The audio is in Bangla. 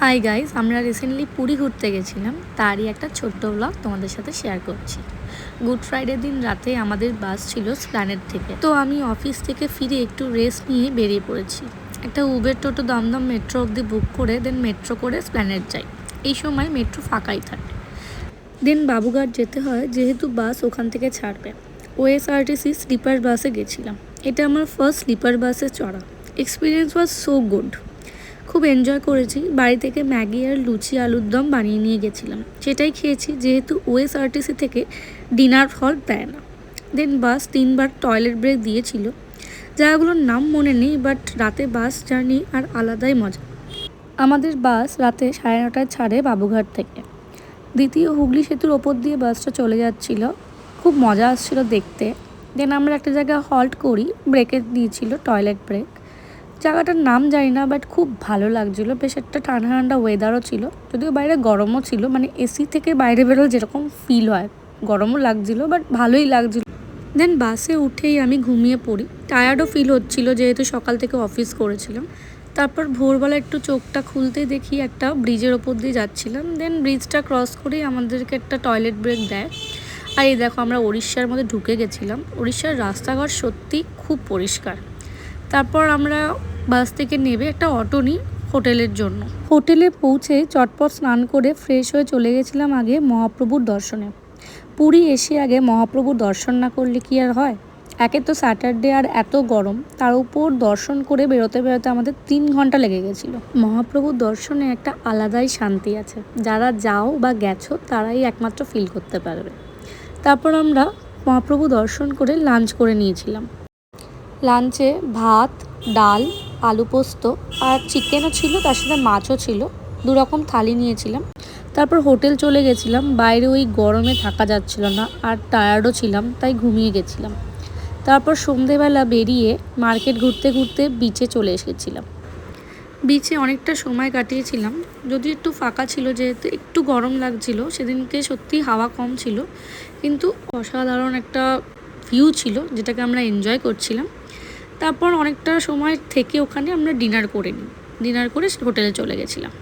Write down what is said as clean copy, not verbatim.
হাই গাইস, আমরা রিসেন্টলি পুরী ঘুরতে গেছিলাম, তারই একটা ছোট্ট ব্লগ তোমাদের সাথে শেয়ার করছি। গুড ফ্রাইডে দিন রাতে আমাদের বাস ছিল স্প্ল্যানেড থেকে। তো আমি অফিস থেকে ফিরে একটু রেস্ট নিয়ে বেরিয়ে পড়েছি। একটা উবের টোটো দমদম মেট্রো অবধি বুক করে দেন মেট্রো করে স্প্ল্যানেড যাই। এই সময় মেট্রো ফাঁকাই থাকে। দেন বাবুঘাট যেতে হয়, যেহেতু বাস ওখান থেকে ছাড়বে। ওএসআরটিসি স্লিপার বাসে গেছিলাম। এটা আমার ফার্স্ট স্লিপার বাসে চড়া। Experience was so good. খুব এনজয় করেছি। বাড়ি থেকে ম্যাগি আর লুচি আলুর দম বানিয়ে নিয়ে গেছিলাম, সেটাই খেয়েছি, যেহেতু ওএসআরটিসি থেকে ডিনার হল দেয় না। দেন বাস 3বার টয়লেট ব্রেক দিয়েছিল, জায়গাগুলোর নাম মনে নেই, বাট রাতে বাস জার্নি আর আলাদাই মজা। আমাদের বাস রাতে 9:30টায় ছাড়ে বাবুঘাট থেকে। দ্বিতীয় হুগলি সেতুর ওপর দিয়ে বাসটা চলে যাচ্ছিল, খুব মজা আসছিল দেখতে। দেন আমরা একটা জায়গায় হল্ট করি, ব্রেকে দিয়েছিল টয়লেট ব্রেক। জায়গাটার নাম জানি না, বাট খুব ভালো লাগছিলো। বেশ একটা ঠান্ডা ঠান্ডা ওয়েদারও ছিল, যদিও বাইরে গরমও ছিল, মানে এসি থেকে বাইরে বেরোলে যেরকম ফিল হয়, গরমও লাগছিলো, বাট ভালোই লাগছিলো। দেন বাসে উঠেই আমি ঘুমিয়ে পড়ি। টায়ার্ডও ফিল হচ্ছিলো, যেহেতু সকাল থেকে অফিস করেছিলাম। তারপর ভোরবেলা একটু চোখটা খুলতে দেখি একটা ব্রিজের ওপর দিয়ে যাচ্ছিলাম। দেন ব্রিজটা ক্রস করেই আমাদেরকে একটা টয়লেট ব্রেক দেয়। আর এই দেখো, আমরা উড়িষ্যার মধ্যে ঢুকে গেছিলাম। উড়িষ্যার রাস্তাঘাট সত্যি খুব পরিষ্কার। তারপর আমরা বাস থেকে নেমে একটা অটো নিই হোটেলের জন্য। হোটেলে পৌঁছে চটপট স্নান করে ফ্রেশ হয়ে চলে গেছিলাম আগে মহাপ্রভুর দর্শনে। পুরী এসে আগে মহাপ্রভুর দর্শন না করলে কি আর হয়। একে তো স্যাটারডে আর এত গরম, তার উপর দর্শন করে বেরোতে বেরোতে আমাদের 3 ঘন্টা লেগে গেছিলো। মহাপ্রভুর দর্শনে একটা আলাদাই শান্তি আছে, যারা যাও বা গেছো তারাই একমাত্র ফিল করতে পারবে। তারপর আমরা মহাপ্রভু দর্শন করে লাঞ্চ করে নিয়েছিলাম। লাঞ্চে ভাত, ডাল, আলু পোস্ত আর চিকেনও ছিল, তার সাথে মাছও ছিল। 2 রকম থালি নিয়েছিলাম। তারপর হোটেল চলে গেছিলাম। বাইরে ওই গরমে থাকা যাচ্ছিল না, আর টায়ার্ডও ছিলাম, তাই ঘুমিয়ে গেছিলাম। তারপর সন্ধেবেলা বেরিয়ে মার্কেট ঘুরতে ঘুরতে বিচে চলে এসেছিলাম। বিচে অনেকটা সময় কাটিয়েছিলাম, যদি একটু ফাঁকা ছিল, যেহেতু একটু গরম লাগছিল সেদিনকে, সত্যি হাওয়া কম ছিল, কিন্তু অসাধারণ একটা ভিউ ছিল, যেটাকে আমরা এনজয় করছিলাম। তারপর অনেকটা সময় থেকে ওখানে আমরা ডিনার করে নিই। ডিনার করে হোটেলে চলে গেছিলাম।